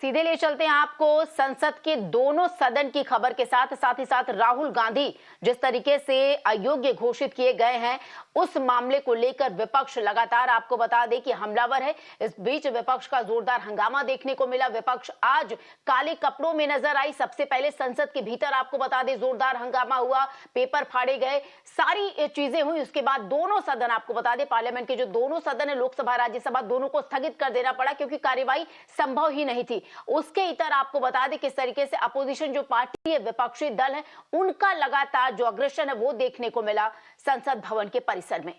सीधे ले चलते हैं आपको संसद के दोनों सदन की खबर के साथ ही साथ राहुल गांधी जिस तरीके से अयोग्य घोषित किए गए हैं उस मामले को लेकर विपक्ष लगातार आपको बता दें कि हमलावर है। इस बीच विपक्ष का जोरदार हंगामा देखने को मिला। विपक्ष आज काले कपड़ों में नजर आई। सबसे पहले संसद के भीतर आपको बता दें जोरदार हंगामा हुआ, पेपर फाड़े गए, सारी चीजें हुई। उसके बाद दोनों सदन आपको बता दें, पार्लियामेंट के जो दोनों सदन है, लोकसभा राज्यसभा, दोनों को स्थगित कर देना पड़ा क्योंकि कार्यवाही संभव ही नहीं थी। उसके इतर आपको बता दें किस तरीके से अपोजिशन जो पार्टी है, विपक्षी दल है, उनका लगातार जो अग्रेशन है वो देखने को मिला संसद भवन के परिसर में।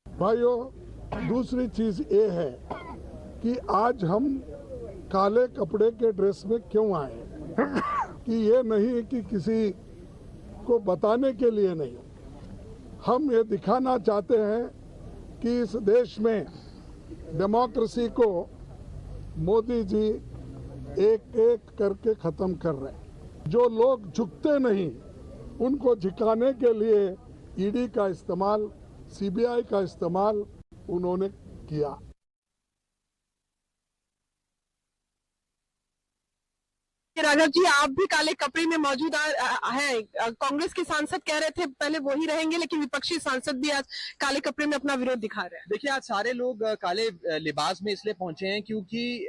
भाइयों, दूसरी चीज ये है कि आज हम काले कपड़े के ड्रेस में क्यों आए कि ये नहीं कि किसी को बताने के लिए नहीं, हम ये दिखाना चाहते हैं कि इस देश में डेमोक्रेसी को मोदी जी एक एक करके खत्म कर रहे हैं। जो लोग झुकते नहीं उनको झुकाने के लिए ईडी का इस्तेमाल, सीबीआई का इस्तेमाल उन्होंने किया। राघव जी, आप भी काले कपड़े में मौजूद हैं। कांग्रेस के सांसद कह रहे थे पहले वो ही रहेंगे, लेकिन विपक्षी सांसद भी आज काले कपड़े में अपना विरोध दिखा रहे हैं। देखिए, आज सारे लोग काले लिबास में इसलिए पहुंचे हैं क्योंकि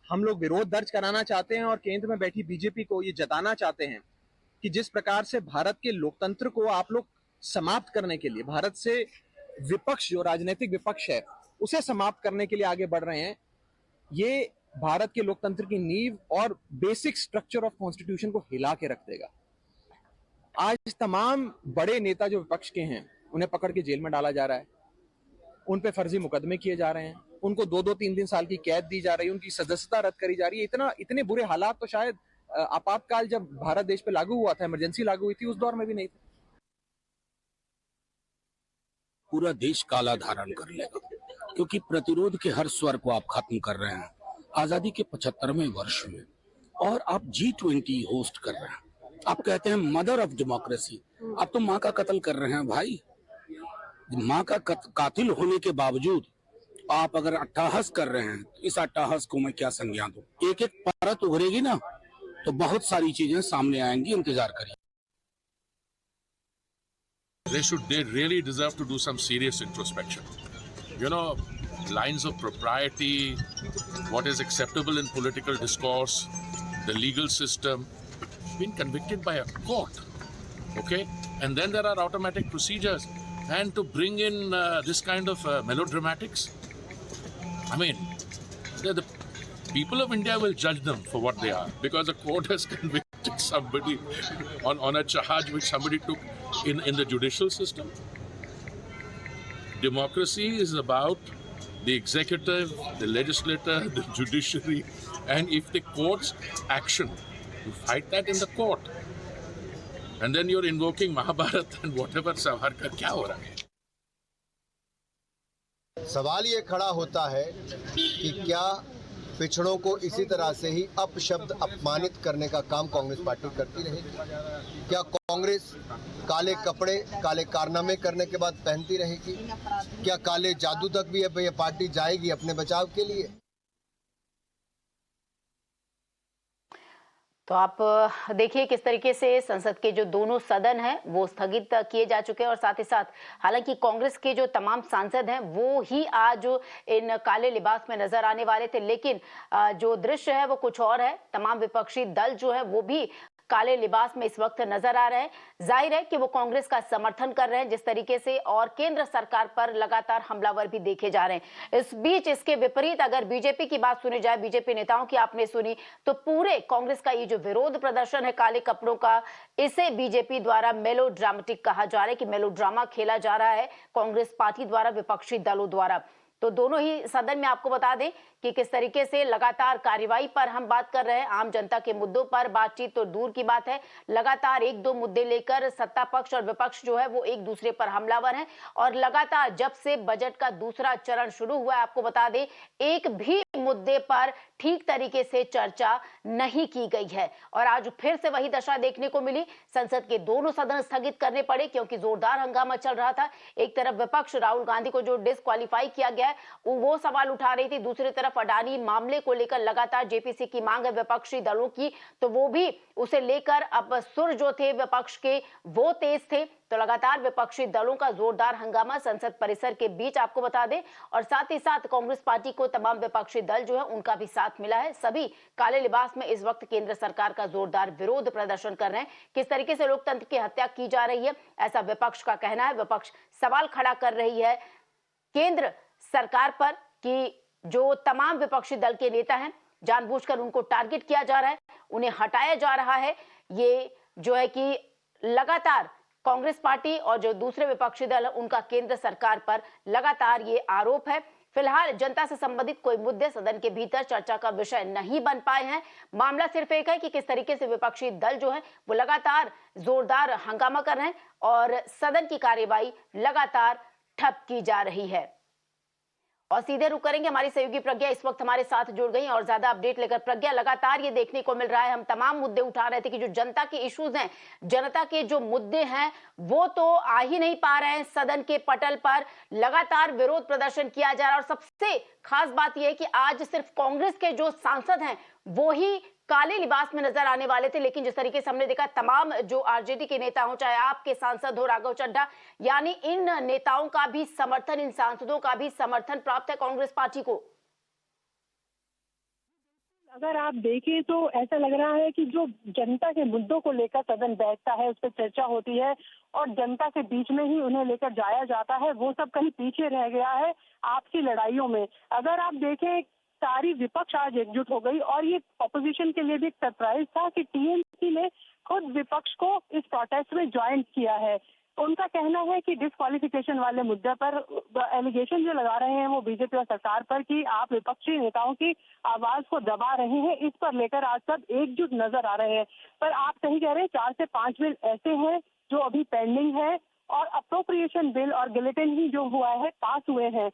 हम लोग विरोध दर्ज कराना चाहते हैं और केंद्र में बैठी बीजेपी को ये जताना चाहते हैं कि जिस प्रकार से भारत के लोकतंत्र को आप लोग समाप्त करने के लिए, भारत से विपक्ष जो राजनीतिक विपक्ष है उसे समाप्त करने के लिए आगे बढ़ रहे हैं, ये भारत के लोकतंत्र की नींव और बेसिक स्ट्रक्चर ऑफ कॉन्स्टिट्यूशन को हिला के रख देगा। आज तमाम बड़े नेता जो विपक्ष के हैं उन्हें पकड़ के जेल में डाला जा रहा है, उन पे फर्जी मुकदमे किए जा रहे हैं, उनको 2-2, 3 साल की कैद दी जा रही है, उनकी सदस्यता रद्द करी जा रही है। इतने बुरे हालात तो शायद आपातकाल जब भारत देश पे लागू हुआ था, इमरजेंसी लागू हुई थी, उस दौर में भी नहीं थे। पूरा देश काला धारण कर लेगा क्योंकि प्रतिरोध के हर स्वर को आप खत्म कर रहे हैं आजादी के 75वें वर्ष में, और आप G20 होस्ट कर रहे हैं। आप कहते हैं मदर ऑफ डेमोक्रेसी, आप तो माँ का कत्ल कर रहे हैं भाई। माँ का कातिल होने के बावजूद आप अगर अट्टहास कर रहे हैं तो इस अट्टहास को मैं क्या संज्ञान दूं? एक एक परत उभरेगी ना तो बहुत सारी चीजें सामने आएंगी, इंतजार करिए। They really deserve to do some serious introspection. You know, lines of propriety, what is acceptable in political discourse, the legal system, been convicted by a court, okay? And then there are automatic procedures. And to bring in this kind of melodramatics, I mean, the people of India will judge them for what they are because the court has convicted somebody on a charge which somebody took in the judicial system. Democracy is about the executive, the legislature, the judiciary, and if the court's action, you fight that in the court. And then you're invoking Mahabharata and whatever Savarkar क्या हो रहा है? सवाल ये खड़ा होता है कि क्या पिछड़ों को इसी तरह से ही अपशब्द अपमानित करने का काम कांग्रेस पार्टी करती रहेगी? क्या कांग्रेस काले कपड़े, काले कारनामे करने के बाद पहनती रहेगी? क्या काले जादू तक भी ये पार्टी जाएगी अपने बचाव के लिए? तो आप देखिए किस तरीके से संसद के जो दोनों सदन हैं वो स्थगित किए जा चुके हैं और साथ ही साथ हालांकि कांग्रेस के जो तमाम सांसद हैं वो ही आज इन काले लिबास में नजर आने वाले थे, लेकिन जो दृश्य है वो कुछ और है। तमाम विपक्षी दल जो है वो भी काले लिबास में इस वक्त नजर आ रहे हैं। जाहिर है कि वो कांग्रेस का समर्थन कर रहे हैं जिस तरीके से, और केंद्र सरकार पर लगातार हमलावर भी देखे जा रहे हैं। इस बीच इसके विपरीत अगर बीजेपी की बात सुनी जाए, बीजेपी नेताओं की आपने सुनी, तो पूरे कांग्रेस का ये जो विरोध प्रदर्शन है काले कपड़ों का, इसे बीजेपी द्वारा मेलोड्रामेटिक कहा जा रहा है कि मेलोड्रामा खेला जा रहा है कांग्रेस पार्टी द्वारा, विपक्षी दलों द्वारा। तो दोनों ही सदन में आपको बता दें कि किस तरीके से लगातार कार्यवाही पर हम बात कर रहे हैं। आम जनता के मुद्दों पर बातचीत तो दूर की बात है, लगातार 1-2 मुद्दे लेकर सत्ता पक्ष और विपक्ष जो है वो एक दूसरे पर हमलावर हैं और लगातार जब से बजट का दूसरा चरण शुरू हुआ है, आपको बता दें एक भी मुद्दे पर ठीक तरीके से चर्चा नहीं की गई है। और आज फिर से वही दशा देखने को मिली, संसद के दोनों सदन स्थगित करने पड़े क्योंकि जोरदार हंगामा चल रहा था। एक तरफ विपक्ष राहुल गांधी को जो डिस्क्वालीफाई किया गया है वो सवाल उठा रही थी। दूसरी तरफ अडानी मामले को लेकर लगातार जेपीसी की मांग है विपक्षी दलों की, तो वो भी उसे लेकर अब सुर जो थे विपक्ष के वो तेज थे। तो लगातार विपक्षी दलों का जोरदार हंगामा संसद परिसर के बीच आपको बता दें, और साथ ही साथ कांग्रेस पार्टी को तमाम विपक्षी दल जो है उनका भी साथ मिला है। सभी काले लिबास में इस वक्त केंद्र सरकार का जोरदार विरोध प्रदर्शन कर रहे हैं। किस तरीके से लोकतंत्र की हत्या की जा रही है, ऐसा विपक्ष का कहना है। विपक्ष सवाल खड़ा कर रही है केंद्र सरकार पर कि जो तमाम विपक्षी दल के नेता हैं जानबूझकर उनको टारगेट किया जा रहा है, उन्हें हटाया जा रहा है। ये जो है कि लगातार कांग्रेस पार्टी और जो दूसरे विपक्षी दल है उनका केंद्र सरकार पर लगातार ये आरोप है। फिलहाल जनता से संबंधित कोई मुद्दे सदन के भीतर चर्चा का विषय नहीं बन पाए हैं। मामला सिर्फ एक है कि किस तरीके से विपक्षी दल जो है वो लगातार जोरदार हंगामा कर रहे हैं और सदन की कार्यवाही लगातार ठप की जा रही है। और सीधे रुक करेंगे, हमारी सहयोगी प्रज्ञा इस वक्त हमारे साथ जुड़ गई और ज्यादा अपडेट लेकर। प्रज्ञा, लगातार ये देखने को मिल रहा है, हम तमाम मुद्दे उठा रहे थे कि जो जनता के इश्यूज हैं, जनता के जो मुद्दे हैं वो तो आ ही नहीं पा रहे हैं सदन के पटल पर। लगातार विरोध प्रदर्शन किया जा रहा है और सबसे खास बात यह है कि आज सिर्फ कांग्रेस के जो सांसद हैं वो ही काले लिबास में नजर आने वाले थे, लेकिन जिस तरीके से हमने देखा तमाम जो आरजेडी के नेता हो, चाहे आपके सांसद हो राघव चड्ढा, यानी इन नेताओं का भी समर्थन, इन सांसदों का भी समर्थन प्राप्त है कांग्रेस पार्टी को। अगर आप देखें तो ऐसा लग रहा है कि जो जनता के मुद्दों को लेकर सदन बैठता है, उस पर चर्चा होती है और जनता के बीच में ही उन्हें लेकर जाया जाता है, वो सब कहीं पीछे रह गया है आपसी लड़ाइयों में। अगर आप देखें सारी विपक्ष आज एकजुट हो गई और ये ऑपोजिशन के लिए भी एक सरप्राइज था कि टीएमसी ने खुद विपक्ष को इस प्रोटेस्ट में ज्वाइन किया है। उनका कहना है कि डिस्क्वालिफिकेशन वाले मुद्दे पर एलिगेशन जो लगा रहे हैं वो बीजेपी और सरकार पर कि आप विपक्षी नेताओं की आवाज को दबा रहे हैं, इस पर लेकर आज सब एकजुट नजर आ रहे हैं। पर आप सही कह रहे हैं, 4 से 5 बिल ऐसे हैं जो अभी पेंडिंग है और अप्रोप्रिएशन बिल और गिलेटिन ही जो हुआ है पास हुए हैं।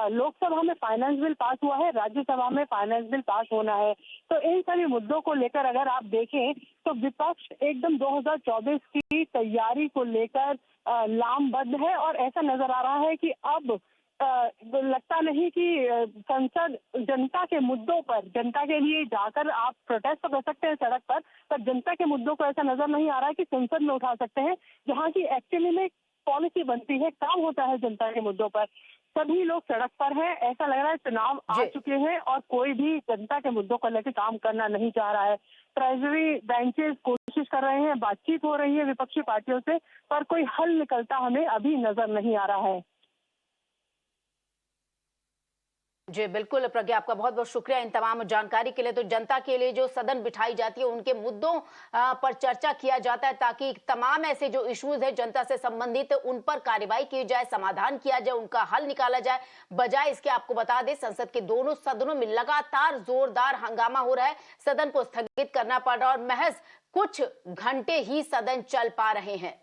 लोकसभा में फाइनेंस बिल पास हुआ है, राज्यसभा में फाइनेंस बिल पास होना है। तो इन सभी मुद्दों को लेकर अगर आप देखें तो विपक्ष एकदम 2024 की तैयारी को लेकर लामबद्ध है और ऐसा नजर आ रहा है कि अब लगता नहीं कि संसद जनता के मुद्दों पर, जनता के लिए जाकर आप प्रोटेस्ट तो कर सकते हैं सड़क पर जनता के मुद्दों को ऐसा नजर नहीं आ रहा है कि संसद में उठा सकते हैं, जहां की एक्चुअली में पॉलिसी बनती है, काम होता है जनता के मुद्दों पर। सभी लोग सड़क पर हैं, ऐसा लग रहा है चुनाव आ चुके हैं और कोई भी जनता के मुद्दों को लेकर काम करना नहीं चाह रहा है। ट्रेजरी बेंचेस कोशिश कर रहे हैं, बातचीत हो रही है विपक्षी पार्टियों से, पर कोई हल निकलता हमें अभी नजर नहीं आ रहा है। जी बिल्कुल प्रज्ञा, आपका बहुत बहुत शुक्रिया इन तमाम जानकारी के लिए। तो जनता के लिए जो सदन बिठाई जाती है, उनके मुद्दों पर चर्चा किया जाता है ताकि तमाम ऐसे जो इश्यूज है जनता से संबंधित उन पर कार्रवाई की जाए, समाधान किया जाए, उनका हल निकाला जाए। बजाय इसके आपको बता दें संसद के दोनों सदनों में लगातार जोरदार हंगामा हो रहा है, सदन को स्थगित करना पड़ रहा है और महज कुछ घंटे ही सदन चल पा रहे हैं।